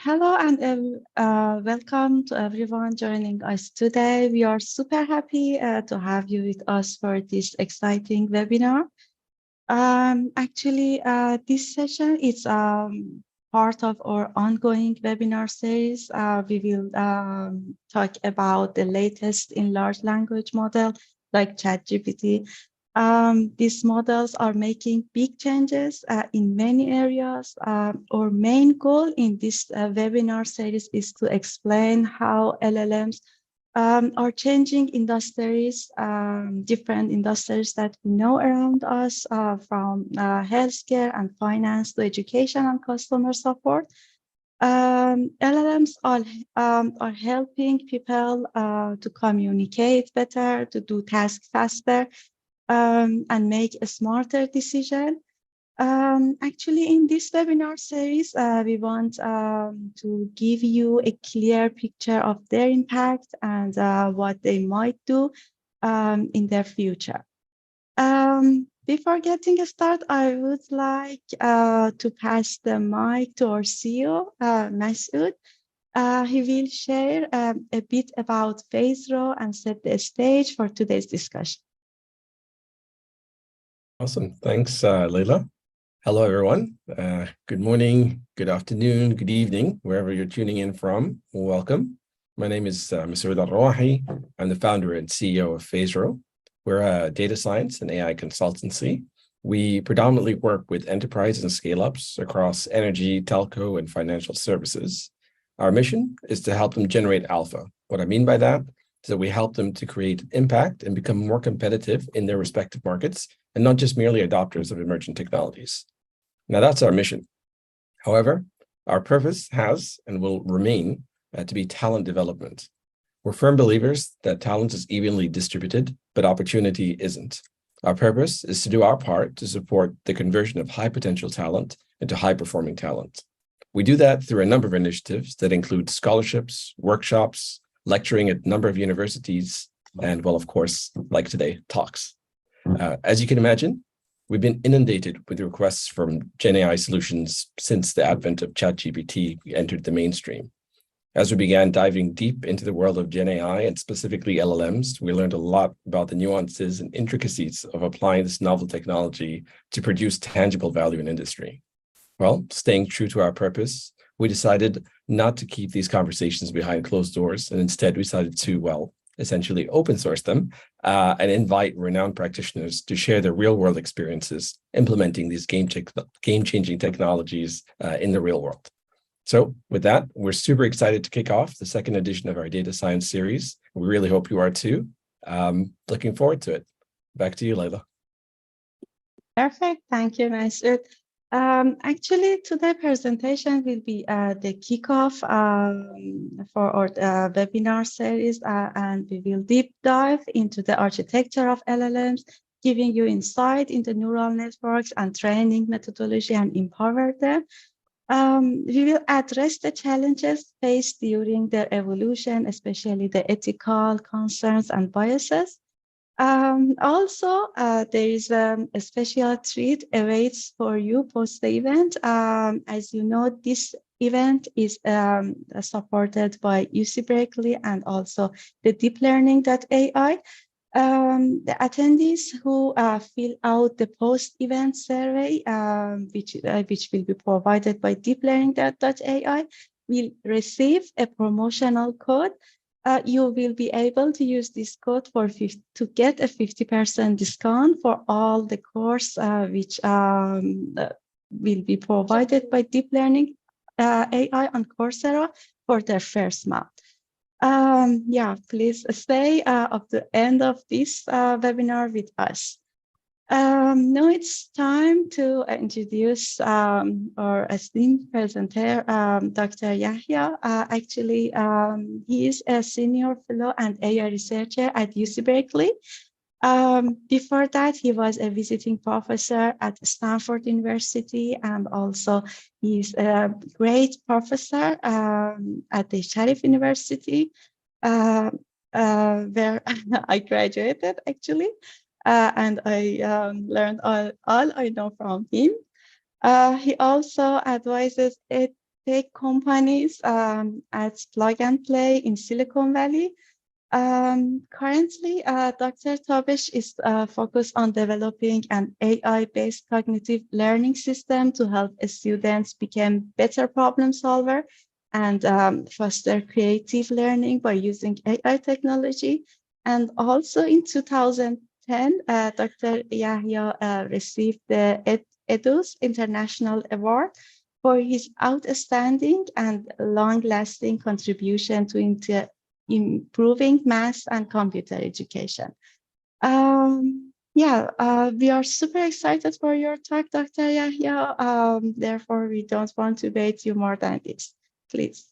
Hello and welcome to everyone joining us today. We are super happy to have you with us for this exciting webinar. This session is part of our ongoing webinar series. We will talk about the latest in large language model like ChatGPT. These models are making big changes in many areas. Our main goal in this webinar series is to explain how LLMs are changing industries, different industries that we know around us, from healthcare and finance to education and customer support. LLMs are helping people to communicate better, to do tasks faster, and make a smarter decision. In this webinar series, we want to give you a clear picture of their impact and what they might do in their future. Before getting started, I would like to pass the mic to our CEO, Masoud. He will share a bit about PhazeRo and set the stage for today's discussion. Awesome. Thanks, Leila. Hello, everyone. Good morning, good afternoon, good evening, wherever you're tuning in from. Welcome. My name is Masoud Al-Rawahi. I'm the founder and CEO of PhazeRo. We're a data science and AI consultancy. We predominantly work with enterprises and scale-ups across energy, telco, and financial services. Our mission is to help them generate alpha. What I mean by that is that we help them to create impact and become more competitive in their respective markets, and not just merely adopters of emerging technologies. Now, that's our mission. However, our purpose has and will remain to be talent development. We're firm believers that talent is evenly distributed, but opportunity isn't. Our purpose is to do our part to support the conversion of high potential talent into high performing talent. We do that through a number of initiatives that include scholarships, workshops, lecturing at a number of universities, and, well, of course, like today, talks. As you can imagine, we've been inundated with requests from Gen AI solutions since the advent of ChatGPT entered the mainstream. As we began diving deep into the world of Gen AI and specifically LLMs, we learned a lot about the nuances and intricacies of applying this novel technology to produce tangible value in industry. Well, staying true to our purpose, we decided not to keep these conversations behind closed doors, and instead we decided to, well, essentially open source them and invite renowned practitioners to share their real-world experiences implementing these game-changing technologies in the real world. So with that, we're super excited to kick off the second edition of our data science series. We really hope you are too. Looking forward to it. Back to you, Leila. Perfect. Thank you, Masoud. Today's presentation will be the kickoff for our webinar series, and we will deep dive into the architecture of LLMs, giving you insight into neural networks and training methodology and empower them. We will address the challenges faced during their evolution, especially the ethical concerns and biases. There is a special treat awaits for you post the event. As you know, this event is supported by UC Berkeley and also the deep learning.ai. The attendees who fill out the post-event survey, which will be provided by deep learning.ai, will receive a promotional code. You will be able to use this code to get a 50% discount for all the course which will be provided by deep learning AI on PhazeRo for their first month. Please stay up to the end of this webinar with us. Now it's time to introduce our esteemed presenter, Dr. Yahya. He is a senior fellow and AI researcher at UC Berkeley. Before that, he was a visiting professor at Stanford University, and also he's a great professor at the Sharif University, where I graduated, and I learned all I know from him. He also advises tech companies at Plug and Play in Silicon Valley. Currently, Dr. Tabesh is focused on developing an AI-based cognitive learning system to help students become better problem solver and foster creative learning by using AI technology. And also in 2010, Dr. Yahya received the EDUS International Award for his outstanding and long-lasting contribution to improving math and computer education. Yeah, we are super excited for your talk, Dr. Yahya. Therefore, we don't want to wait you more than this. Please.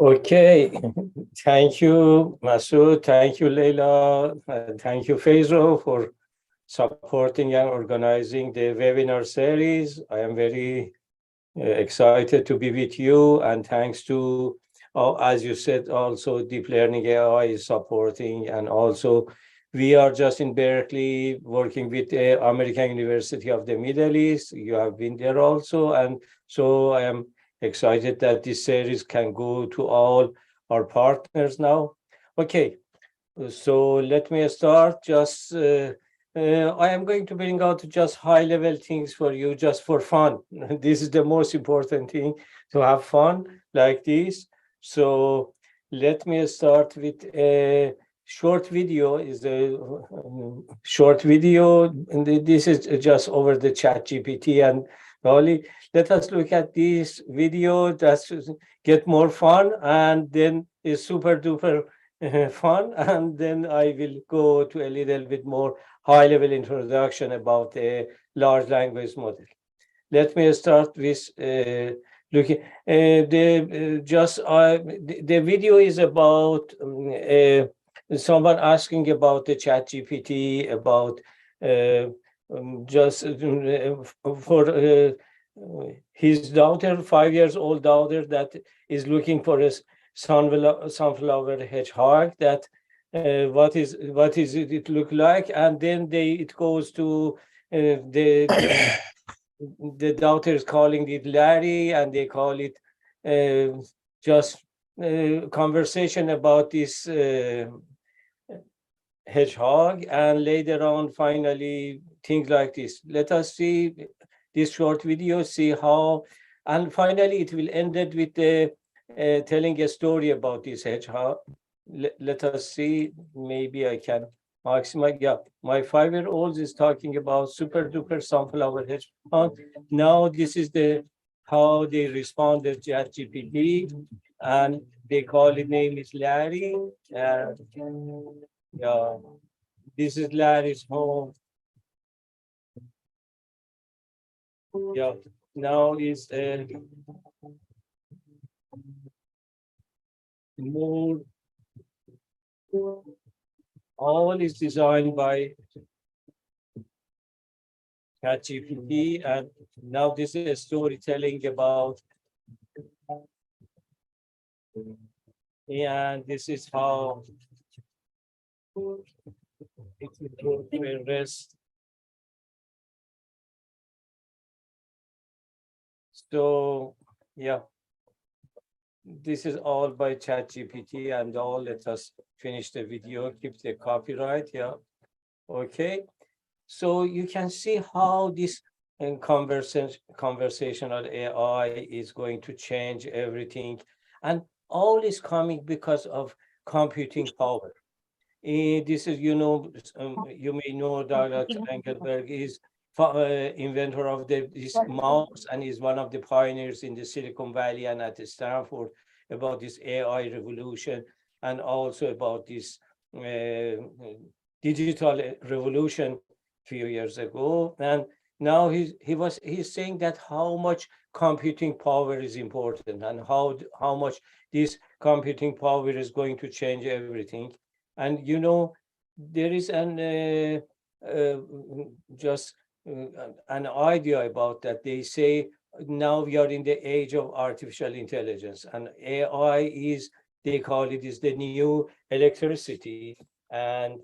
Okay, thank you, Masood. Thank you, Leila. And thank you, PhazeRo, for supporting and organizing the webinar series. I am very excited to be with you, and thanks to, as you said, also Deep Learning AI is supporting, and also we are just in Berkeley working with the American University of the Middle East. You have been there also, and so I am excited that this series can go to all our partners now. Okay, so let me start. Just I am going to bring out just high-level things for you, just for fun. This is the most important thing, to have fun like this. So let me start with a short video. Is a short video, and this is just over the chat GPT. And only let us look at this video. That's get more fun, and then is super duper fun, and then I will go to a little bit more high-level introduction about the large language model. Let me start with looking. The video is about someone asking about the chat GPT, about for his daughter, 5 years old daughter, that is looking for a sunflower hedgehog, that what is it look like, and then it goes to the daughter is calling it Larry, and they call it just conversation about this hedgehog, and later on finally things like this. Let us see this short video, see how, and finally it will end it with the telling a story about this hedgehog. Let us see, maybe I can maximize. Yeah, my 5-year-old is talking about super duper sunflower hedgehog. Now this is the how they responded to ChatGPT, and they call it name is Larry. Yeah, this is Larry's home. Yeah, now is more. All is designed by ChatGPT, and now this is a storytelling about, and this is how it will go to a rest. So yeah, this is all by ChatGPT and all. Let us finish the video, keep the copyright. Yeah, okay. So you can see how this conversational AI is going to change everything, and all is coming because of computing power. This is, you may know Dr. Engelberg is inventor of this mouse, and is one of the pioneers in the Silicon Valley and at Stanford about this AI revolution, and also about this digital revolution few years ago. And now he's saying that how much computing power is important, and how much this computing power is going to change everything. And there is just an idea about that. They say now we are in the age of artificial intelligence, and AI is, they call it, is the new electricity. And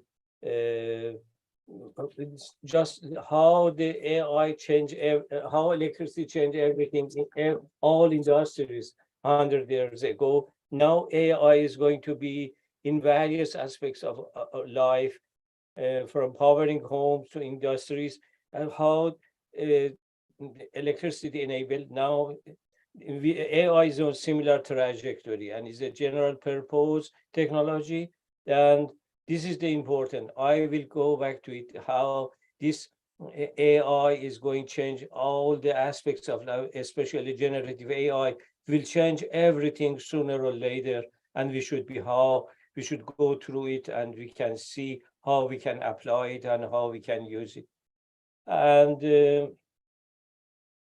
it's just how the AI change, how electricity changed everything in all industries 100 years ago. Now AI is going to be in various aspects of life, from powering homes to industries, and how electricity enabled. Now AI is on similar trajectory and is a general purpose technology. And this is the important. I will go back to it, how this AI is going to change all the aspects of life, especially generative AI will change everything sooner or later. And we should go through it, and we can see how we can apply it and how we can use it. And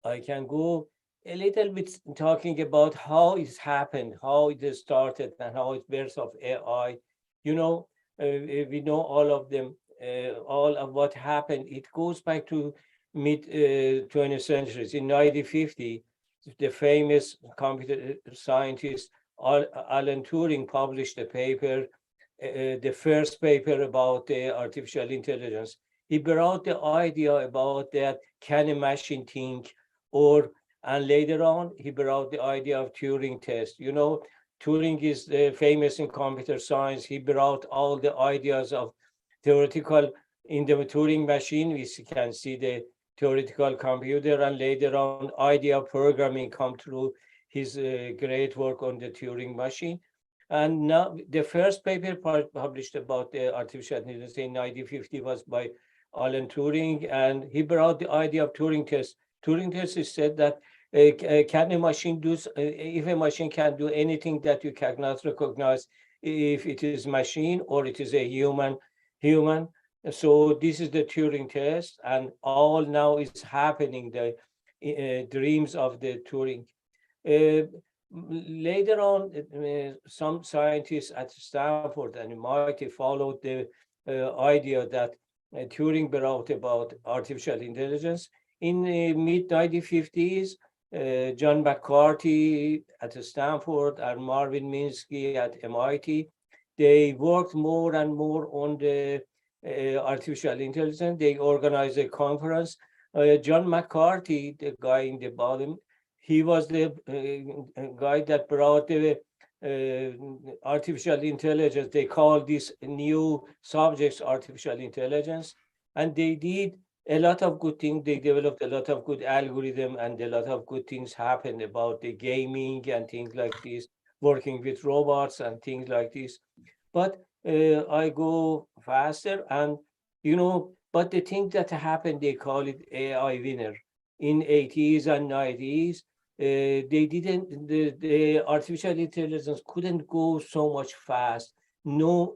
I can go a little bit talking about how it's happened, how it started, and how it's birth of AI. You know, we know all of them, all of what happened. It goes back to mid 20th centuries. In 1950, the famous computer scientist Alan Turing published a paper, the first paper about artificial intelligence. He brought the idea about that, can a machine think? Or, and later on, he brought the idea of Turing test. You know, Turing is famous in computer science. He brought all the ideas of theoretical in the Turing machine. We can see the theoretical computer, and later on, idea of programming come through his great work on the Turing machine. And now the first paper published about the artificial intelligence in 1950 was by Alan Turing, and he brought the idea of Turing test. Turing test is said that can a machine do, if a machine can do anything that you cannot recognize, if it is machine or it is a human. So this is the Turing test, and all now is happening, the dreams of the Turing. Later on, some scientists at Stanford and MIT followed the idea that Turing brought about artificial intelligence. In the mid-1950s, John McCarthy at Stanford and Marvin Minsky at MIT, they worked more and more on the artificial intelligence. They organized a conference. John McCarthy, the guy in the bottom, he was the guy that brought the artificial intelligence. They call these new subjects artificial intelligence. And they did a lot of good things. They developed a lot of good algorithm, and a lot of good things happened about the gaming and things like this, working with robots and things like this. But I go faster, and but the thing that happened, they call it AI winner. In 80s and 90s, they didn't, the artificial intelligence couldn't go so much fast. No,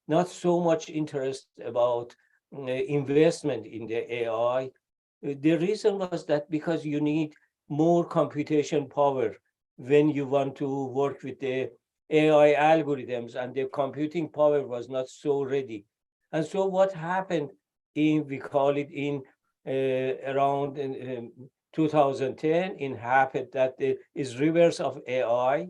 not so much interest about investment in the AI. The reason was that because you need more computation power when you want to work with the AI algorithms, and the computing power was not so ready. And so what happened we call it in around 2010, it happened that is reverse of AI.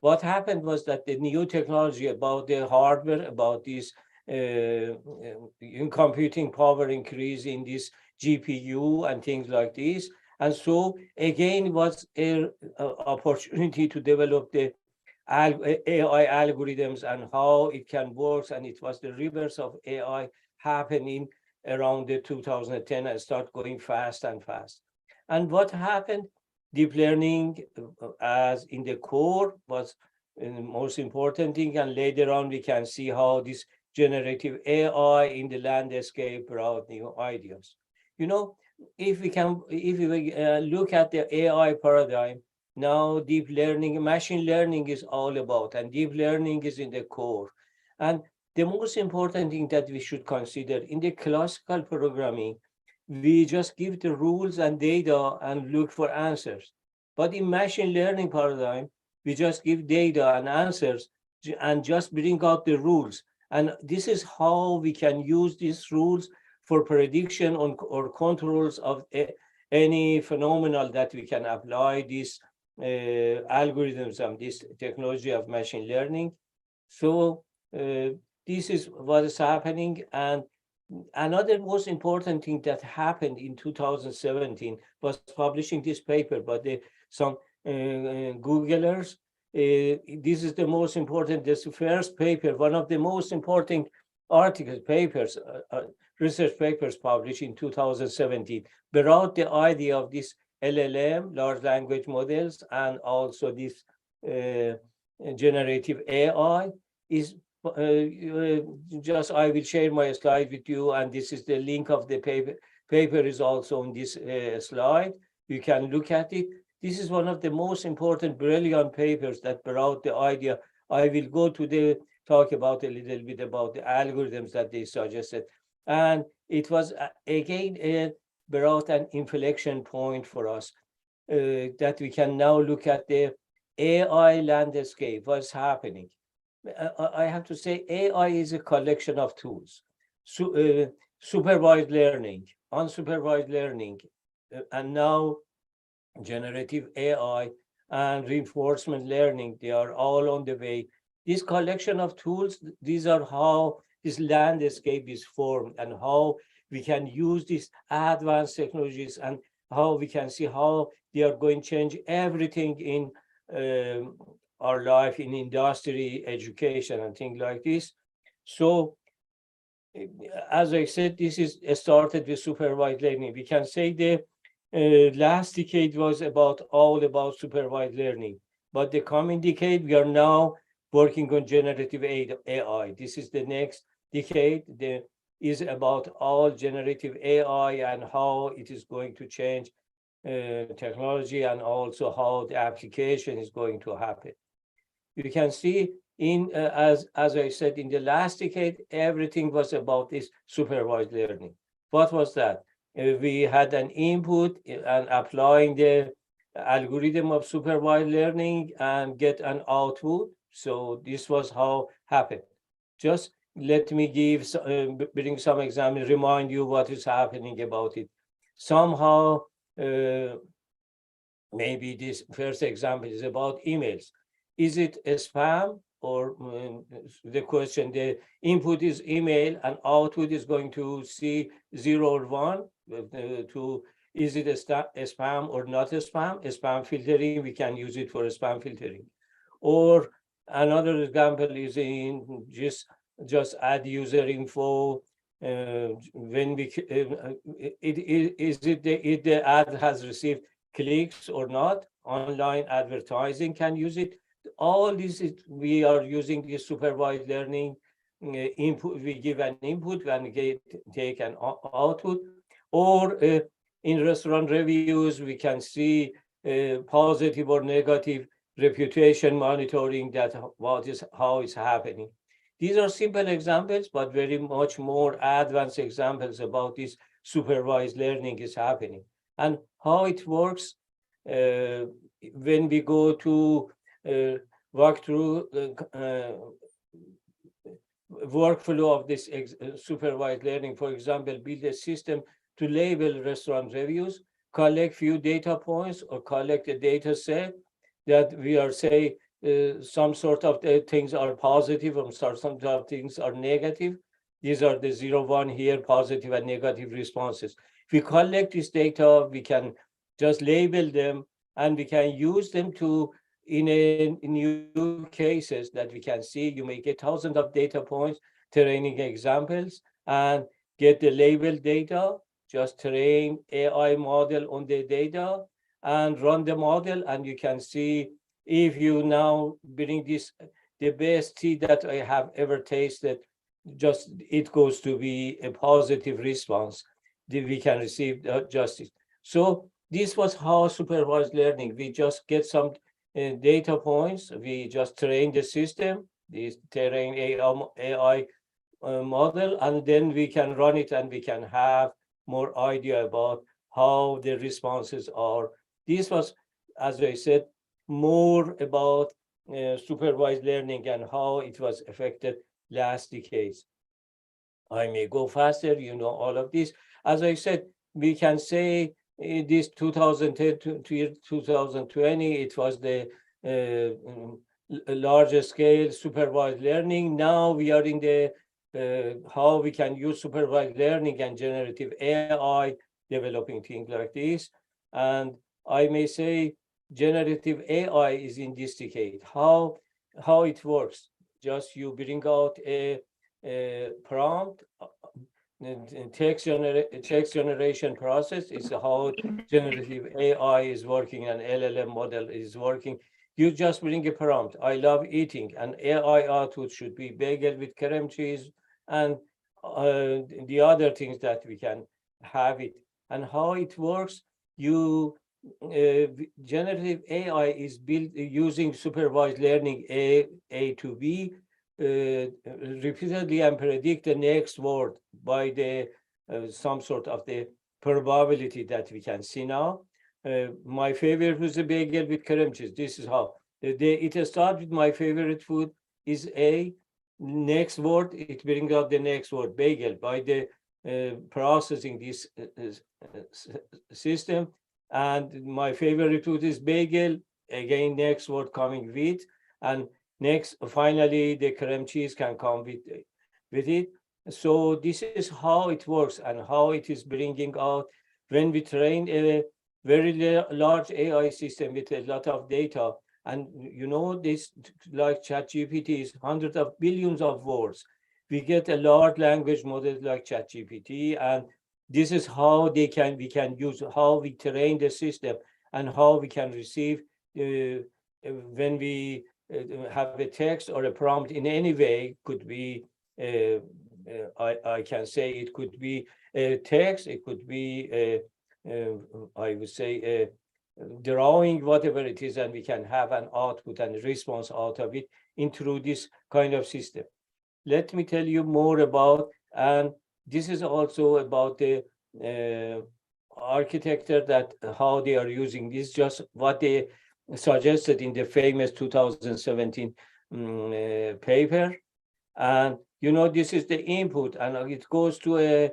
What happened was that the new technology about the hardware, about this in computing power increase in this GPU and things like this. And so again, was an opportunity to develop the AI algorithms and how it can work. And it was the reverse of AI happening around the 2010 and start going fast and fast. And what happened? Deep learning as in the core was the most important thing. And later on, we can see how this generative AI in the landscape brought new ideas. If we look at the AI paradigm, now deep learning, machine learning is all about, and deep learning is in the core. And the most important thing that we should consider in the classical programming, we just give the rules and data and look for answers. But in machine learning paradigm, we just give data and answers and just bring out the rules. And this is how we can use these rules for prediction on, or controls of any phenomenon that we can apply these algorithms and this technology of machine learning. So this is what is happening. And another most important thing that happened in 2017 was publishing this paper by some Googlers. This is the most important, this first paper, one of the most important papers, research papers published in 2017, brought the idea of this LLM, large language models, and also this generative AI. Is just I will share my slide with you, and this is the link of the paper. Paper is also on this slide. You can look at it. This is one of the most important, brilliant papers that brought the idea. I will go to talk about a little bit about the algorithms that they suggested. And it was, again, brought an inflection point for us, that we can now look at the AI landscape, what's happening. I have to say, AI is a collection of tools. Supervised learning, unsupervised learning, and now generative AI and reinforcement learning, they are all on the way. This collection of tools, these are how this landscape is formed, and how we can use these advanced technologies, and how we can see how they are going to change everything in our life, in industry, education, and things like this. So, as I said, this is started with supervised learning. We can say the last decade was all about supervised learning, but the coming decade, we are now working on generative AI. This is the next decade. Is about all generative AI and how it is going to change technology, and also how the application is going to happen. You can see as I said, in the last decade, everything was about this supervised learning. What was that? We had an input and applying the algorithm of supervised learning and get an output. So this was how happened. Just let me bring some examples, remind you what is happening about it. Somehow, maybe this first example is about emails. Is it a spam, or the question, the input is email and output is going to see 0 or 1, is it a spam or not a spam? A spam filtering, we can use it for a spam filtering. Or another example is in just add user info. When we if the ad has received clicks or not. Online advertising can use it. All this we are using this supervised learning input. We give an input and take an output. Or in restaurant reviews, we can see positive or negative reputation monitoring, that how it's happening. These are simple examples, but very much more advanced examples about this supervised learning is happening. And how it works, when we go to walk through the workflow of this supervised learning, for example, build a system to label restaurant reviews, collect few data points, or collect a data set that we are some sort of things are positive, or some sort of things are negative. These are the 0, 1 here, positive and negative responses. If we collect this data, we can just label them, and we can use them to, in new cases that we can see, you may get thousands of data points, training examples, and get the labeled data, just train AI model on the data, and run the model, and you can see if you now bring the best tea that I have ever tasted, just it goes to be a positive response that we can receive justice. So this was how supervised learning. We just get some data points. We just train the system, this train AI model, and then we can run it, and we can have more idea about how the responses are. This was, as I said, more about supervised learning and how it was affected last decades. I may go faster, you know, all of this. As I said, we can say this 2010 to 2020, it was the large scale supervised learning. Now we are in the how we can use supervised learning and generative AI, developing things like this. And I may say generative AI is in this decade. How it works? Just you bring out a prompt. Text generation process is how generative AI is working and LLM model is working. You just bring a prompt. I love eating, and AI output should be bagel with cream cheese and the other things that we can have it. And how it works, you generative AI is built using supervised learning A to B repeatedly and predict the next word by the some sort of the probability that we can see now. My favorite was a bagel with cream cheese. This is how it starts with my favorite food is A. Next word, it brings out the next word, bagel, by the processing this system. And my favorite food is bagel. Again, next word coming with, and next, finally, the cream cheese can come with it. So this is how it works and how it is bringing out when we train a very large AI system with a lot of data. And you know, this like ChatGPT is hundreds of billions of words. We get a large language model like ChatGPT, and this is how we can use, how we train the system and how we can receive when we have a text or a prompt in any way. Could be I can say it could be a text, it could be I would say a drawing, whatever it is, and we can have an output and a response out of it in through this kind of system. Let me tell you more about, and this is also about the architecture, that how they are using this, just what they suggested in the famous 2017 paper. And you know, this is the input, and it goes to a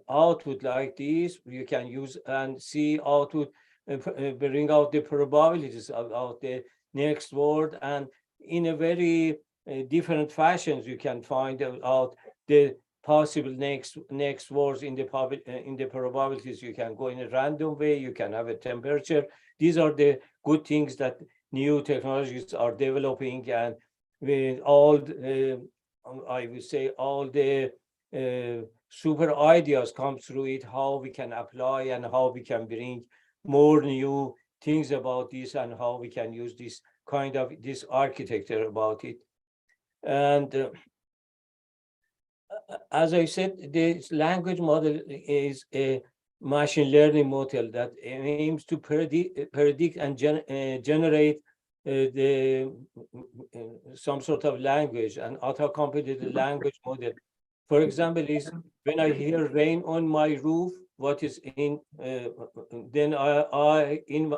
output like this. You can use and see output, bring out the probabilities of the next word, and in a very different fashions you can find out the possible next words in the probabilities. You can go in a random way, you can have a temperature. These are the good things that new technologies are developing, and with all I would say all the super ideas come through it, how we can apply and how we can bring more new things about this, and how we can use this kind of this architecture about it. And as I said, this language model is a machine learning model that aims to predict and generate some sort of language, and auto-complete the language model. For example, is when I hear rain on my roof, what is in, then I in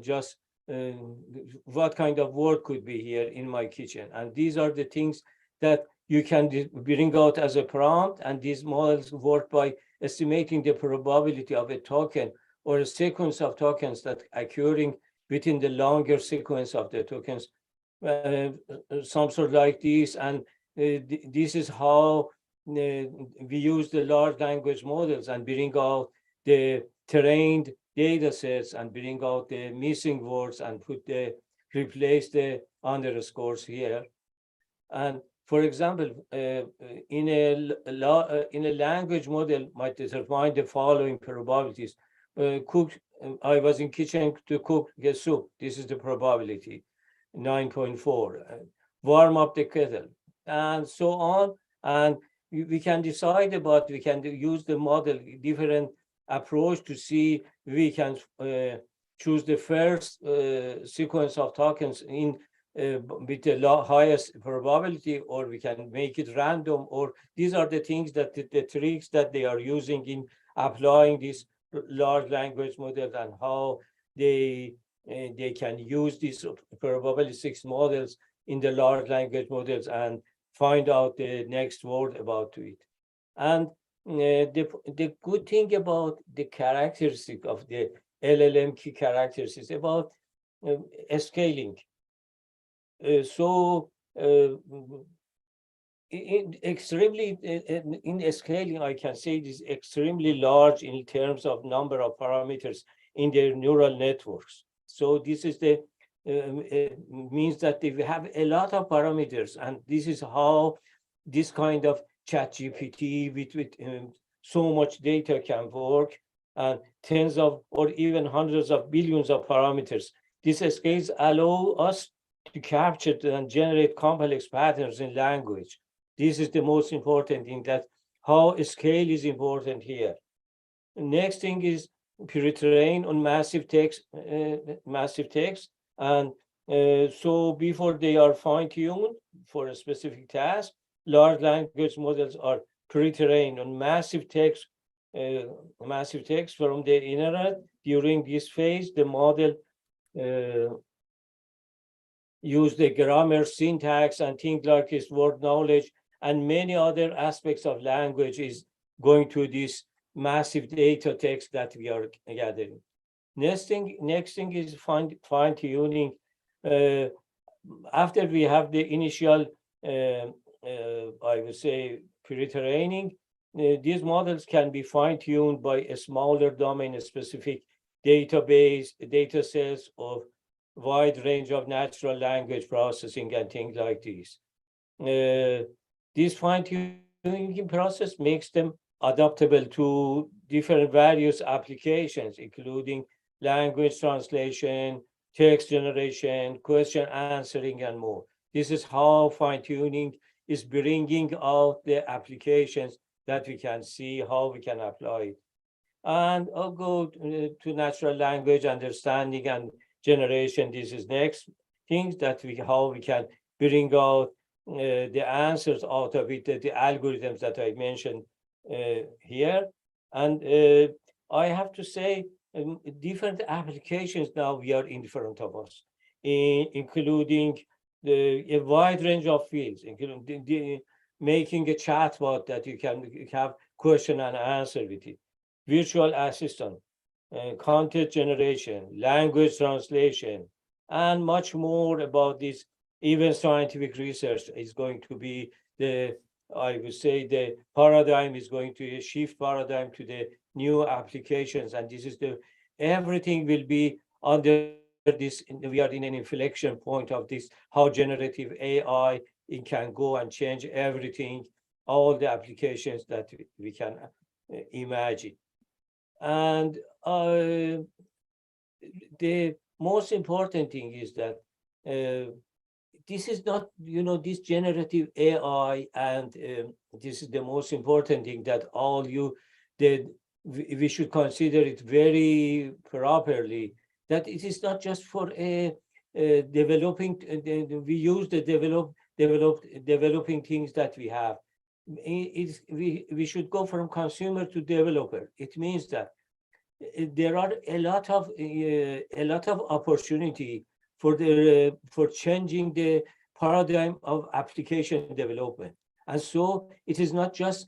just what kind of word could be here in my kitchen. And these are the things that you can bring out as a prompt, and these models work by estimating the probability of a token or a sequence of tokens that occurring within the longer sequence of the tokens, some sort like this. And this is how we use the large language models and bring out the trained data sets and bring out the missing words and replace the underscores here. And for example, in a language model might determine the following probabilities. I was in kitchen to cook the soup. This is the probability, 9.4. Warm up the kettle, and so on. And we can decide about, we can use the model, different approach to see we can choose the first sequence of tokens in with the highest probability, or we can make it random, or these are the things that the tricks that they are using in applying this large language model, and how they can use these probabilistic models in the large language models and find out the next word about it. And the good thing about the characteristic of the LLM key characteristics about scaling. So in scaling, I can say it is extremely large in terms of number of parameters in their neural networks. So this is the means that they have a lot of parameters, and this is how this kind of chat GPT with so much data can work, and tens of or even hundreds of billions of parameters. These scales allow us to capture and generate complex patterns in language. This is the most important thing, that how scale is important here. Next thing is pre-train on massive text, and so before they are fine-tuned for a specific task, large language models are pre-trained on massive text from the internet. During this phase, the model use the grammar, syntax, and things like its word knowledge, and many other aspects of language is going to this massive data text that we are gathering. Next thing is fine-tuning. After we have the initial, I would say, pre-training, these models can be fine-tuned by a smaller domain-specific database, data sets of wide range of natural language processing and things like this. This fine-tuning process makes them adaptable to different various applications, including language translation, text generation, question answering, and more. This is how fine-tuning is bringing out the applications that we can see, how we can apply it. And I'll go to natural language understanding and generation. This is next things that how we can bring out the answers out of it, the algorithms that I mentioned here. And I have to say, different applications now we are in front of us, including a wide range of fields, including making a chatbot that you can have question and answer with it, virtual assistant, content generation, language translation, and much more about this. Even scientific research is going to be I would say, the paradigm is going to shift paradigm to the new applications. And this is everything will be under this, we are in an inflection point of this, how generative AI, it can go and change everything, all the applications that we can imagine. And the most important thing is that this is not, this generative AI, and this is the most important thing, that we should consider it very properly, that it is not just for developing, we use the developing things that we have. We should go from consumer to developer. It means that there are a lot of opportunity for changing the paradigm of application development. And so it is not just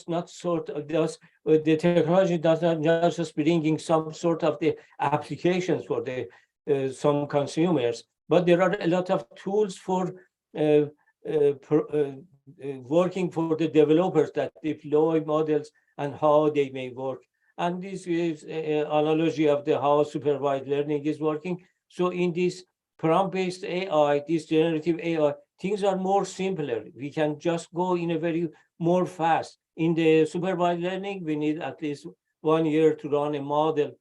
not sort of the technology does not just bringing some sort of the applications for the some consumers, but there are a lot of tools for working for the developers that deploy models and how they may work. And this is an analogy of how supervised learning is working. So in this prompt-based AI, this generative AI, things are more simpler. We can just go in a very more fast. In the supervised learning, we need at least 1 year to run a model.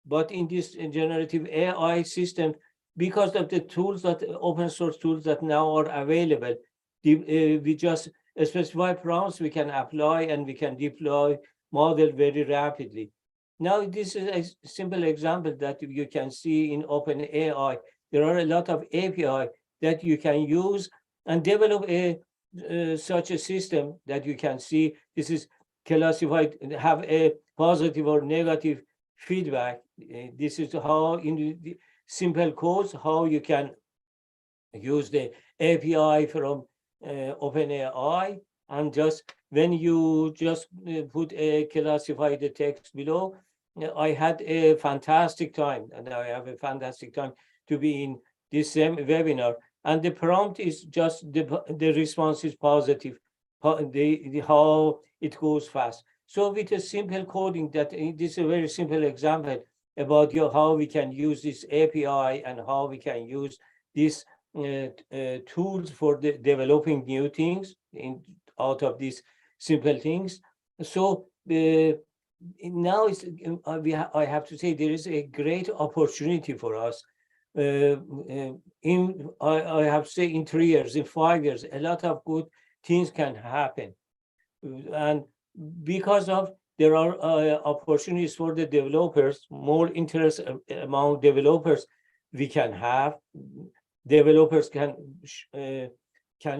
But in this generative AI system, because of the tools, that open source tools that now are available, we just specify prompts, we can apply, and we can deploy model very rapidly. Now, this is a simple example that you can see in OpenAI. There are a lot of API that you can use and develop such a system that you can see. This is classified, have a positive or negative feedback. This is how, in the simple codes, how you can use the API from OpenAI, and just when you just put a classified text below, I had a fantastic time, and I have a fantastic time to be in this same webinar. And the prompt is just the response is positive, how it goes fast. So with a simple coding, this is a very simple example about how we can use this API and how we can use these tools for developing new things out of these simple things. So now I have to say there is a great opportunity for us. I have to say in 3 years, in 5 years, a lot of good things can happen. And because of there are opportunities for the developers, more interest among developers we can have. Developers can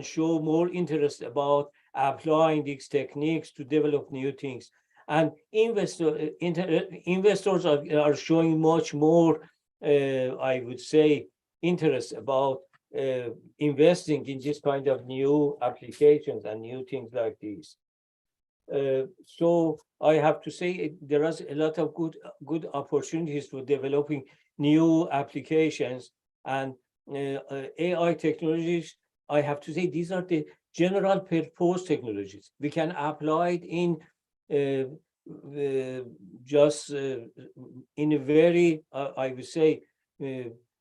show more interest about applying these techniques to develop new things. And investors are showing much more, I would say, interest about investing in this kind of new applications and new things like these. So I have to say there is a lot of good opportunities for developing new applications and AI technologies. I have to say these are the general purpose technologies. We can apply it in just in a very, I would say,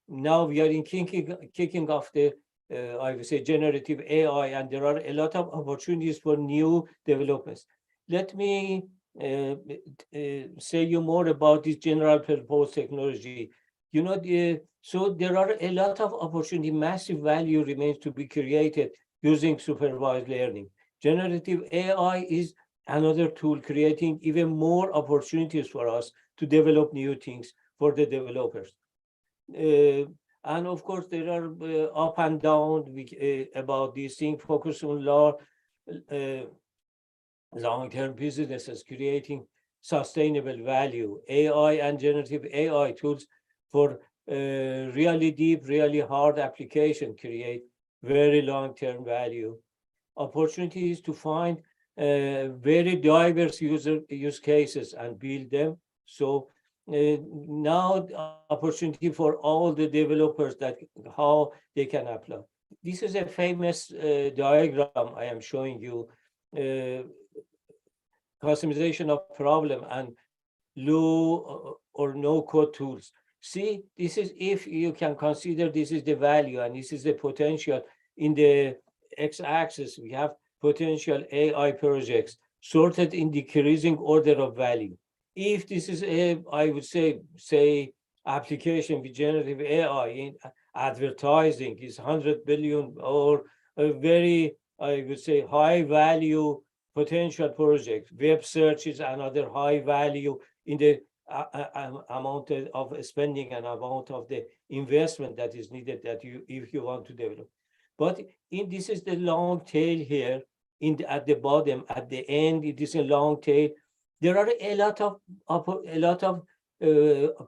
now we are in kicking off the I would say generative AI, and there are a lot of opportunities for new developments. Let me say you more about this general purpose technology. So there are a lot of opportunity, massive value remains to be created using supervised learning. Generative AI is another tool creating even more opportunities for us to develop new things for the developers. And of course, there are up and down about these things, focus on long-term businesses creating sustainable value. AI and generative AI tools for really deep, really hard application create very long-term value. Opportunities to find very diverse use cases and build them. So now the opportunity for all the developers that how they can apply. This is a famous diagram I am showing you. Customization of problem and low or no code tools. See, this is if you can consider this is the value and this is the potential. In the x-axis, we have potential AI projects sorted in decreasing order of value. If this is I would say application with generative AI in advertising is 100 billion, or a very, I would say, high value potential project. Web search is another high value in the amount of spending and amount of the investment that is needed if you want to develop. But this is the long tail here. At the bottom, at the end, it is a long tail. There are a lot of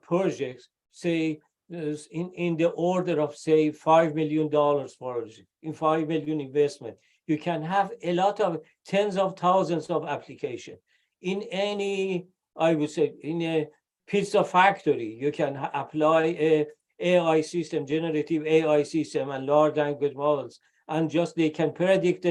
projects, say in the order of say $5 million for in 5 million investment. You can have a lot of tens of thousands of applications in any, I would say, in a pizza factory. You can apply a AI system, generative AI system, and large language models, and just they can predict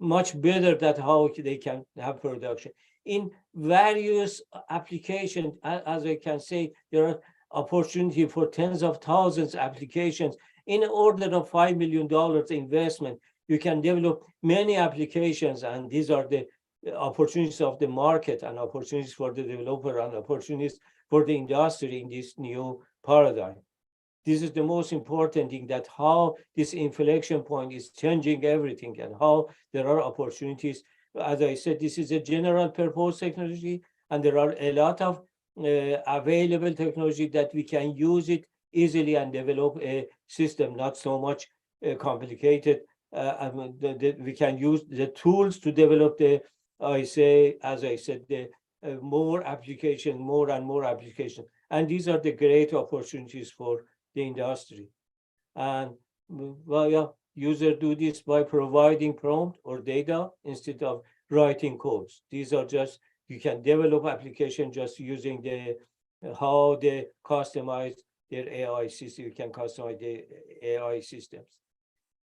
much better that how they can have production in various applications. As I can say, there are opportunity for tens of thousands of applications in order of $5 million investment. You can develop many applications, and these are the opportunities of the market and opportunities for the developer and opportunities for the industry in this new paradigm. This is the most important thing, that how this inflection point is changing everything and how there are opportunities. As I said, this is a general purpose technology, and there are a lot of available technology that we can use it easily and develop a system not so much complicated. We can use the tools to develop as I said, the more application, more and more application. And these are the great opportunities for the industry. And well, yeah, users do this by providing prompt or data instead of writing codes. These are just You can develop application just using how they customize their AI system. You can customize the AI systems.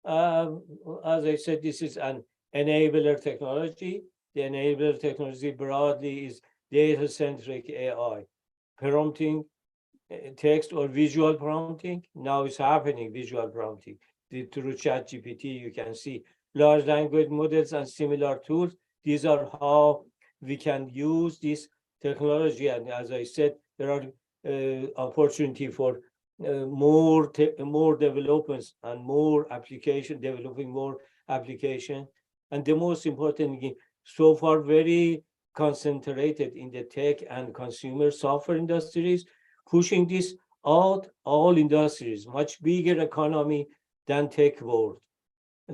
As I said, this is an enabler technology. The enabler technology broadly is data-centric AI, prompting, text or visual prompting. Now it's happening, visual prompting. Through ChatGPT, you can see large language models and similar tools. These are how we can use this technology. And as I said, there are opportunity for more developments and more application, developing more application. And the most important thing, so far very concentrated in the tech and consumer software industries, pushing this out all industries, much bigger economy than tech world.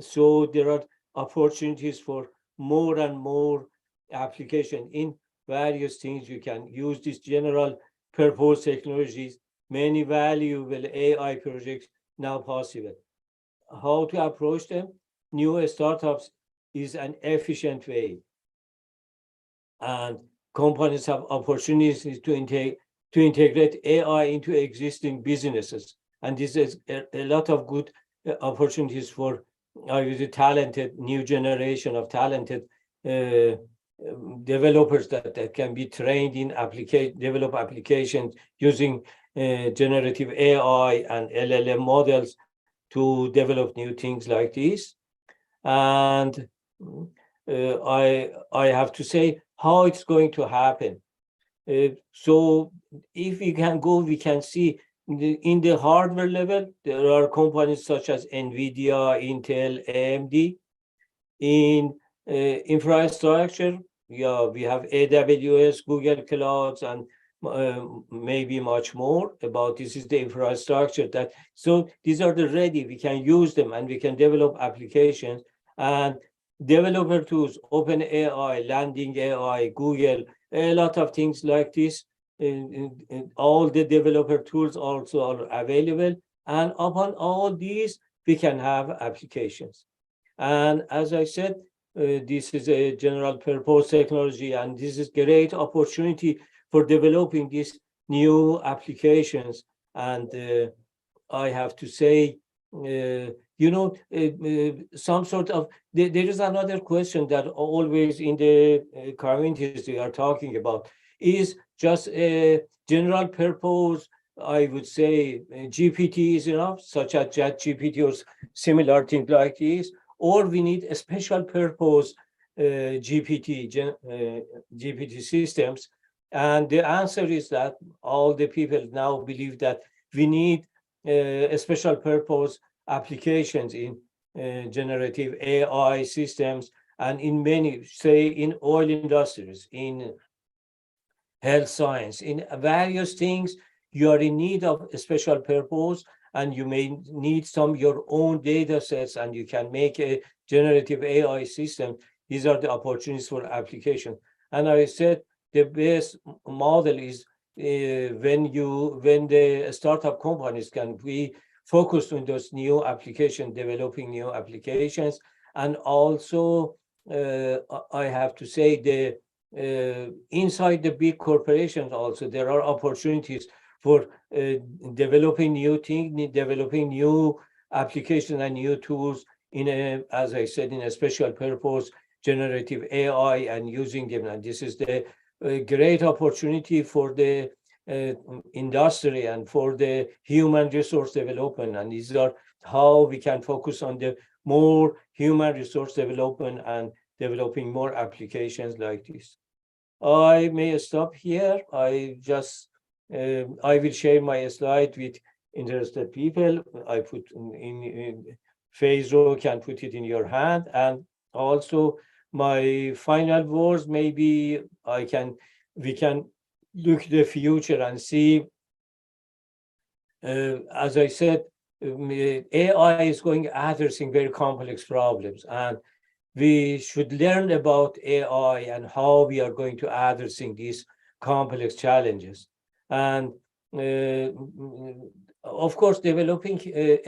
So there are opportunities for more and more application in various things. You can use these general purpose technologies, many valuable AI projects now possible. How to approach them? New startups is an efficient way. And companies have opportunities to integrate AI into existing businesses. And this is a lot of good opportunities for the talented new generation of talented developers that can be trained in develop applications using generative AI and LLM models to develop new things like this. And I have to say how it's going to happen. So if we can go, we can see in the hardware level, there are companies such as NVIDIA, Intel, AMD. In infrastructure, yeah, we have AWS, Google Clouds, and maybe much more about this is the infrastructure that, so these are the ready, we can use them and we can develop applications. And developer tools, OpenAI, Landing AI, Google, a lot of things like this. All the developer tools also are available. And upon all these, we can have applications. And as I said, this is a general purpose technology, and this is great opportunity for developing these new applications. And I have to say, some sort of, there is another question that always in the communities we are talking about, is just a general purpose, I would say GPT is enough, such as ChatGPT or similar things like this, or we need a special purpose GPT systems. And the answer is that all the people now believe that we need a special purpose applications in generative AI systems, and in many, say in oil industries, in health science, in various things, you are in need of a special purpose, and you may need some your own data sets, and you can make a generative AI system. These are the opportunities for application. And I said the best model is when the startup companies can be focused on those new applications, developing new applications. And also, I have to say, the inside the big corporations also, there are opportunities for developing new things, developing new applications and new tools in a, as I said, in a special purpose generative AI, and using them. And this is the great opportunity for the industry and for the human resource development. And these are how we can focus on the more human resource development and developing more applications like this. I may stop here. I will share my slide with interested people. I put in PhazeRo can put it in your hand. And also my final words, maybe we can look the future and see, as I said, AI is going addressing very complex problems, and we should learn about AI and how we are going to addressing these complex challenges. And of course, developing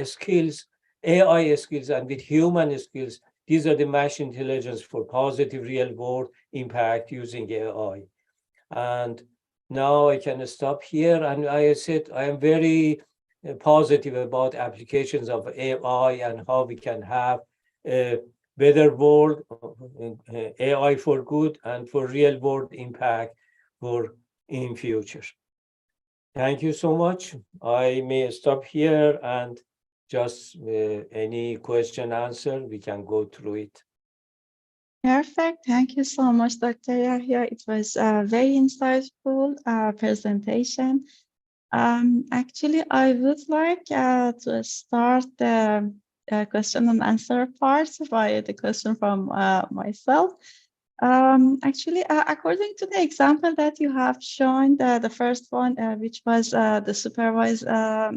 skills, AI skills, and with human skills, these are the machine intelligence for positive real world impact using AI. And now I can stop here. And I said I am very positive about applications of AI and how we can have a better world, AI for good and for real world impact for in future. Thank you so much. I may stop here and just any question answer, we can go through it. Perfect. Thank you so much, Dr. Yahya. It was a very insightful presentation. Actually, I would like to start the question and answer part by the question from myself. Actually, according to the example that you have shown, the first one, which was the supervised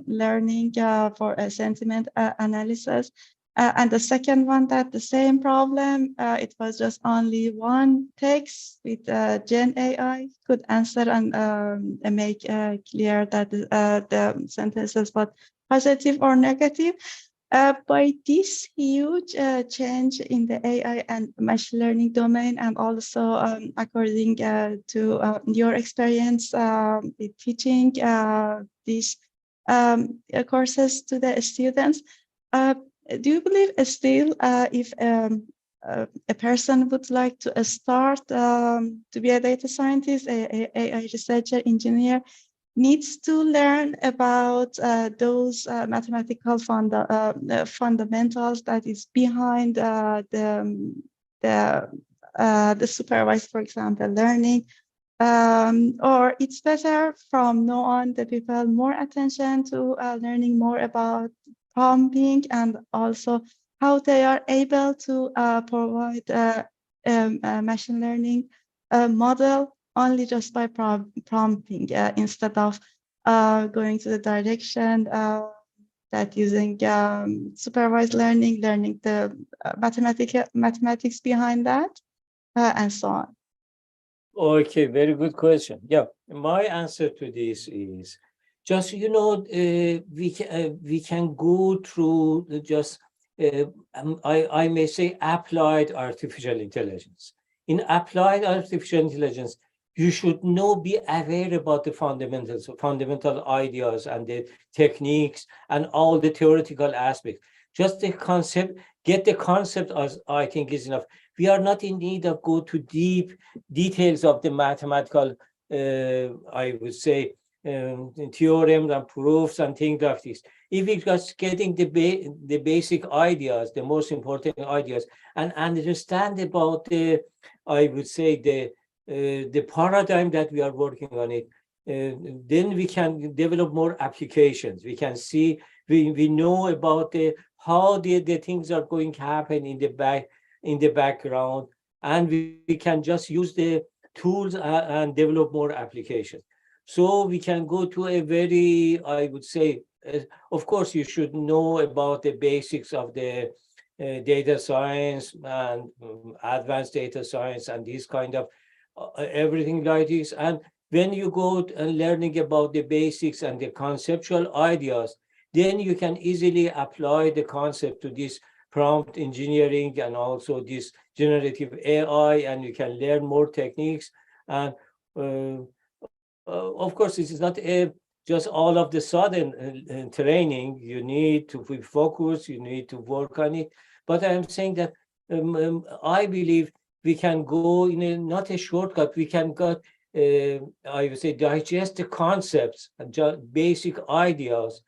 learning for a sentiment analysis, and the second one, that the same problem, it was just only one text with Gen AI could answer and make clear that the sentences were positive or negative. By this huge change in the AI and machine learning domain, and also according to your experience with teaching these courses to the students, do you believe still if a person would like to start to be a data scientist, a AI researcher, engineer, needs to learn about those mathematical fundamentals that is behind the supervised, for example, learning, or it's better from now on the people more attention to learning more about prompting and also how they are able to provide a machine learning model only just by prompting instead of going to the direction that using supervised learning, learning the mathematics behind that, and so on. Okay, very good question. Yeah, my answer to this is just, we can go through just, I may say applied artificial intelligence. In applied artificial intelligence, you should be aware about the fundamentals, fundamental ideas and the techniques and all the theoretical aspects. Just the concept, get the concept as I think is enough. We are not in need of go to deep details of the mathematical, I would say, theorems and proofs and things like this. If we just getting the basic ideas, the most important ideas, and understand about the, I would say, the paradigm that we are working on it, then we can develop more applications. We can see, we know about how the things are going to happen in the background, and we can just use the tools and develop more applications. So we can go to a very, I would say, of course, you should know about the basics of the data science and advanced data science and this kind of everything like this. And when you go and learning about the basics and the conceptual ideas, then you can easily apply the concept to this prompt engineering and also this generative AI, and you can learn more techniques. And of course, this is not just all of the sudden training. You need to be focused, you need to work on it. But I'm saying that I believe we can go in not a shortcut. We can go, I would say, digest the concepts and just basic ideas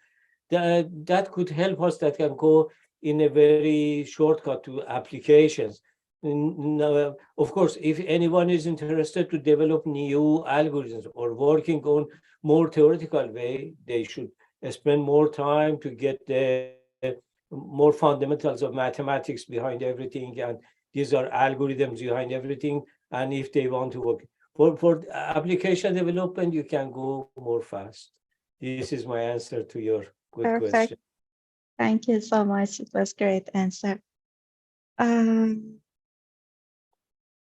that could help us, that can go in a very shortcut to applications. Now, of course, if anyone is interested to develop new algorithms or working on more theoretical way, they should spend more time to get the more fundamentals of mathematics behind everything, and these are algorithms behind everything. And if they want to work for application development, you can go more fast. This is my answer to your good Perfect. question. Thank you so much. It was great answer.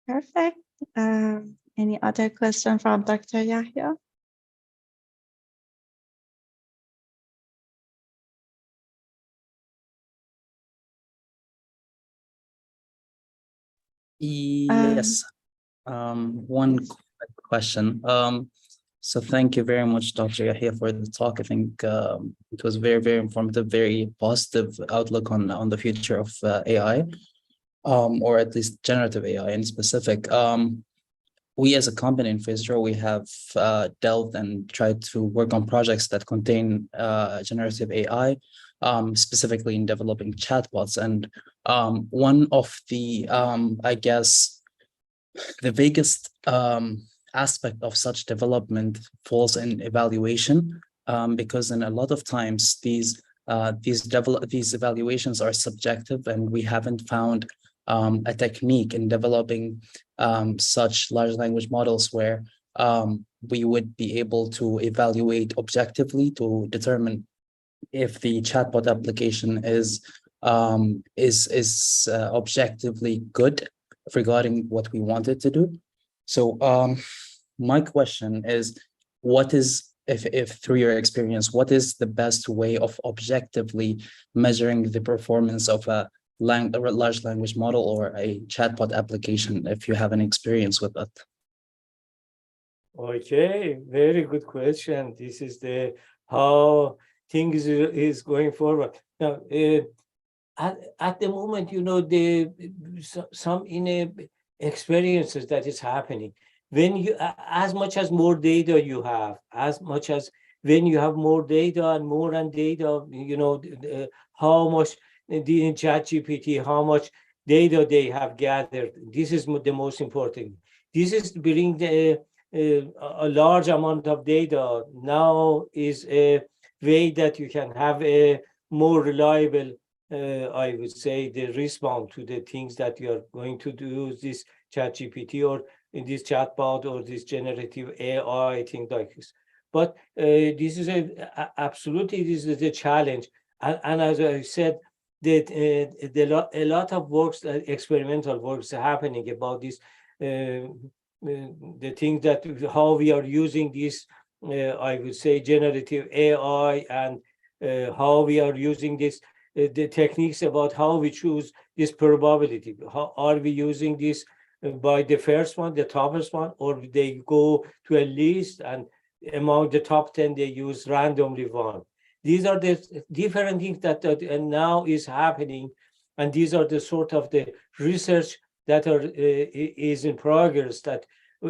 Perfect. Any other question from Dr. Yahya? Yes. One quick question. So thank you very much, Dr. Yahya, for the talk. I think it was very, very informative, very positive outlook on the future of AI, or at least generative AI in specific. We as a company in PhazeRo, we have delved and tried to work on projects that contain generative AI, specifically in developing chatbots. And one of the, I guess, the biggest aspect of such development falls in evaluation, because in a lot of times these evaluations are subjective, and we haven't found a technique in developing such large language models where we would be able to evaluate objectively to determine if the chatbot application is objectively good regarding what we wanted to do. So my question is, what is, if through your experience, what is the best way of objectively measuring the performance of a large language model or a chatbot application, if you have any experience with that? Okay, very good question. This is the how things is going forward. Now, at the moment, you know, some experiences that is happening. When you, as much as more data you have, as much as when you have more data and more data, you know, how much the ChatGPT, how much data they have gathered. This is the most important. This is bring a large amount of data. Now is a way that you can have a more reliable, I would say, the response to the things that you are going to do, this ChatGPT or in this chatbot or this generative AI, things like this. But this is absolutely, this is the challenge. And as I said, that a lot of works, experimental works happening about this, the things that how we are using this, I would say, generative AI, and how we are using this, the techniques about how we choose this probability. How are we using this by the first one, the toughest one, or they go to a list and among the top 10, they use randomly one. These are the different things that now is happening. And these are the sort of the research that are is in progress, that,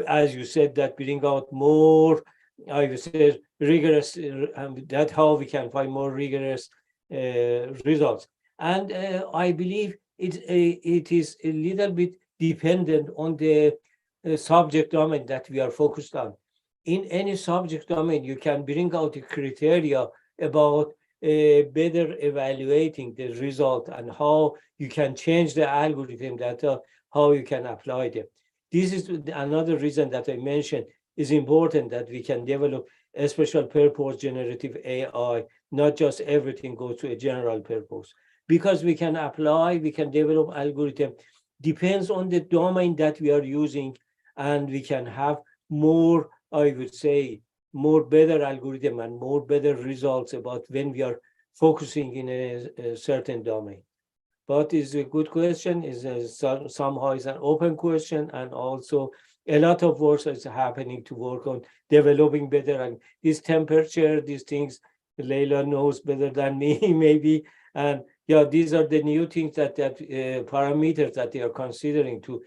as you said, that bring out more, I would say, rigorous, that how we can find more rigorous results. And I believe it is a little bit dependent on the subject domain that we are focused on. In any subject domain, you can bring out the criteria about better evaluating the result and how you can change the algorithm, that how you can apply them. This is another reason that I mentioned is important, that we can develop a special purpose generative AI, not just everything goes to a general purpose, because we can apply, we can develop algorithm, depends on the domain that we are using, and we can have more, I would say, more better algorithm and more better results about when we are focusing in a certain domain. But it's a good question, is somehow is an open question, and also a lot of work is happening to work on developing better. And this temperature, these things, Leila knows better than me, maybe. And yeah, these are the new things that parameters that they are considering to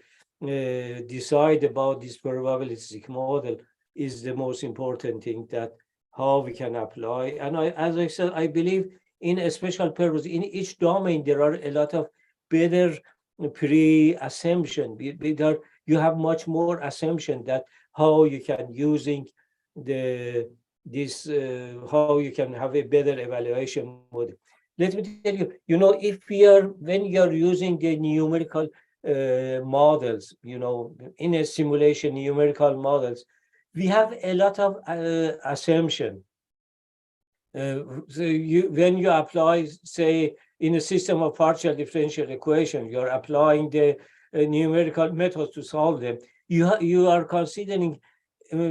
decide about this probabilistic model is the most important thing, that how we can apply. And as I said, I believe in a special purpose, in each domain, there are a lot of better pre-assumption. You have much more assumption that how you can using how you can have a better evaluation model. Let me tell you, you know, when you're using the numerical models, you know, in a simulation, numerical models, we have a lot of assumption. So when you apply, say, in a system of partial differential equation, you're applying the numerical methods to solve them. You are considering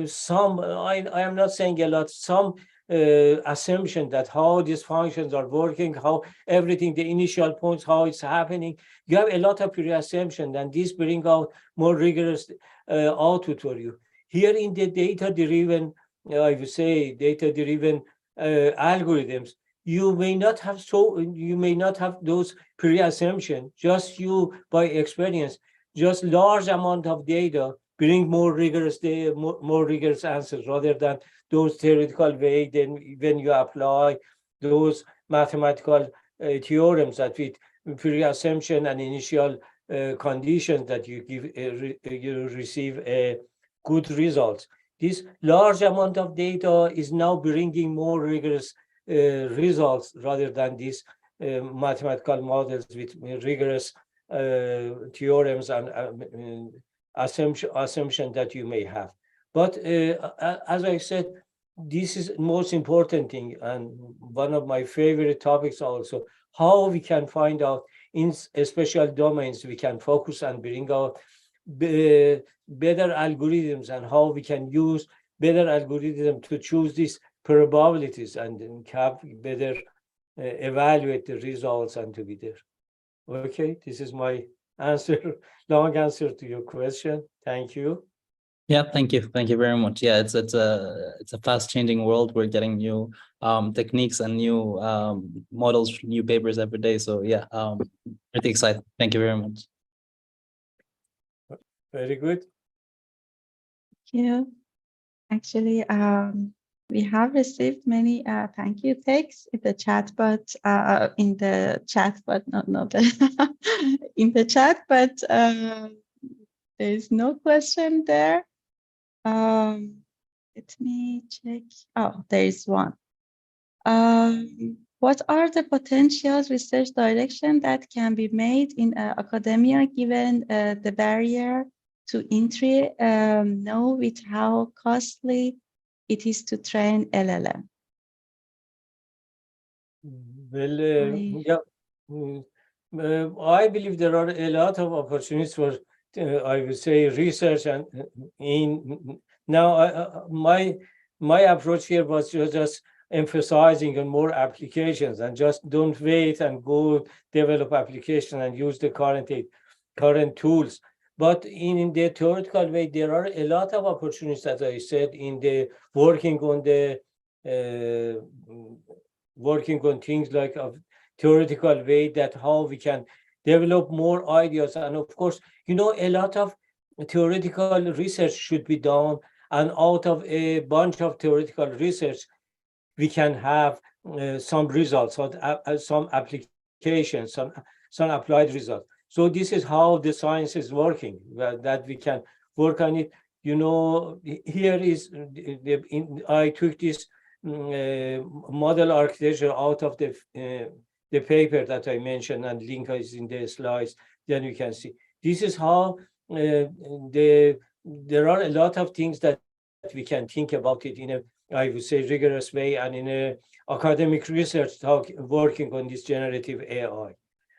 some, I am not saying a lot, some assumption that how these functions are working, how everything, the initial points, how it's happening. You have a lot of pre-assumption, and this bring out more rigorous output for you. Here in the data-driven, I would say data-driven algorithms, you may not have those pre-assumption. Just you by experience, just large amount of data bring more rigorous answers rather than those theoretical way. Then when you apply those mathematical theorems that with pre-assumption and initial conditions that you give, you receive good results. This large amount of data is now bringing more rigorous results rather than these mathematical models with rigorous theorems and assumption that you may have. But as I said, this is most important thing, and one of my favorite topics also, how we can find out in special domains we can focus and bring out better algorithms, and how we can use better algorithm to choose these probabilities and have better evaluate the results and to be there. Okay, this is my answer, long answer to your question. Thank you. Yeah, thank you very much. Yeah, it's a fast changing world. We're getting new techniques and new models, new papers every day. So yeah, pretty excited. Thank you very much. Very good. Thank you. Actually, we have received many thank you texts in the chat, but in the chat, but not in the chat, but there is no question there. Let me check. Oh, there is one. What are the potential research directions that can be made in academia given the barrier to entry, know with how costly it is to train LLM? Well, yeah, I believe there are a lot of opportunities for, I would say, research, and in now my approach here was just emphasizing on more applications, and just don't wait and go develop application and use the current tools. But in the theoretical way, there are a lot of opportunities, as I said, in the working on things like a theoretical way, that how we can develop more ideas. And of course, a lot of theoretical research should be done, and out of a bunch of theoretical research, we can have some results, some applications, some applied results. So this is how the science is working, that we can work on it. Here is, I took this model architecture out of the paper that I mentioned, and link is in the slides. Then you can see this is how there are a lot of things that we can think about it in a, I would say, rigorous way, and in a academic research working on this generative AI.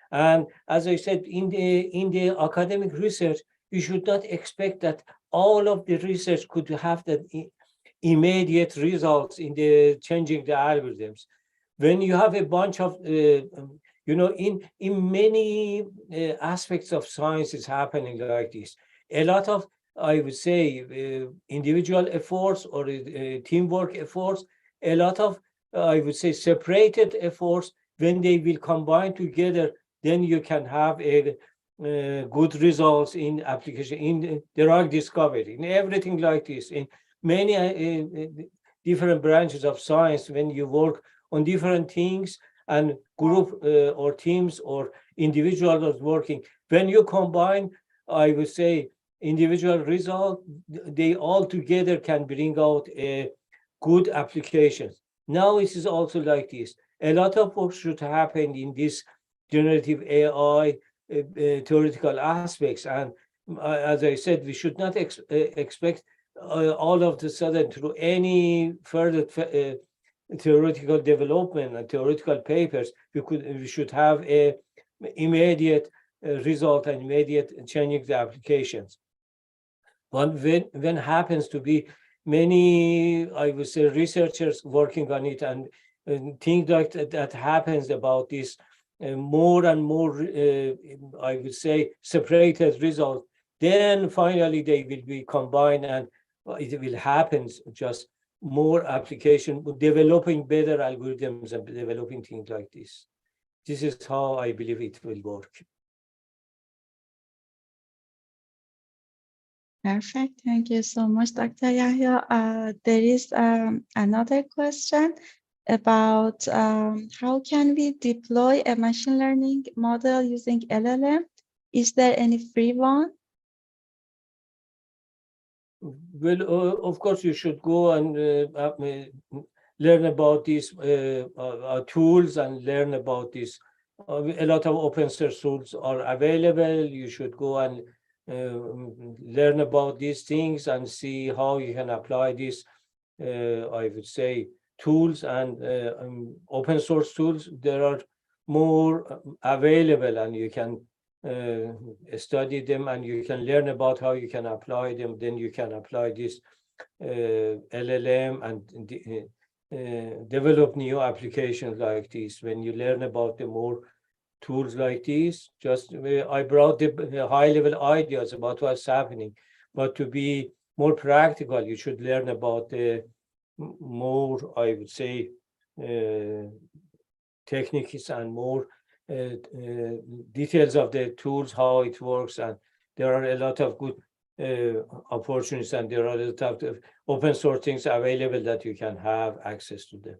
And as I said, in the academic research, you should not expect that all of the research could have that immediate results in the changing the algorithms. When you have a bunch of, in many aspects of science is happening like this. A lot of, I would say, individual efforts or teamwork efforts, a lot of, I would say, separated efforts, when they will combine together, then you can have a good results in application, in the drug discovery, in everything like this, in many different branches of science. When you work on different things, and group or teams or individuals working, when you combine, I would say, individual result, they all together can bring out a good applications. Now it is also like this. A lot of work should happen in this generative AI theoretical aspects, and as I said, we should not expect all of a sudden through any further theoretical development and theoretical papers, we should have a immediate result and immediate changing the applications. But when happens to be many, I would say, researchers working on it, and things like that happens about this more and more, I would say, separated results, then finally they will be combined, and it will happen, just more application, developing better algorithms and developing things like this. This is how I believe it will work. Perfect. Thank you so much, Dr. Yahya. There is another question about how can we deploy a machine learning model using LLM? Is there any free one? Well, of course, you should go and learn about these tools and learn about this. A lot of open source tools are available. You should go and learn about these things and see how you can apply these, I would say, tools and open source tools. There are more available, and you can study them, and you can learn about how you can apply them. Then you can apply this LLM and develop new applications like this. When you learn about the more tools like these, just I brought the high level ideas about what's happening, but to be more practical, you should learn about the more, I would say, techniques and more details of the tools, how it works. And there are a lot of good opportunities, and there are a lot of open source things available that you can have access to them.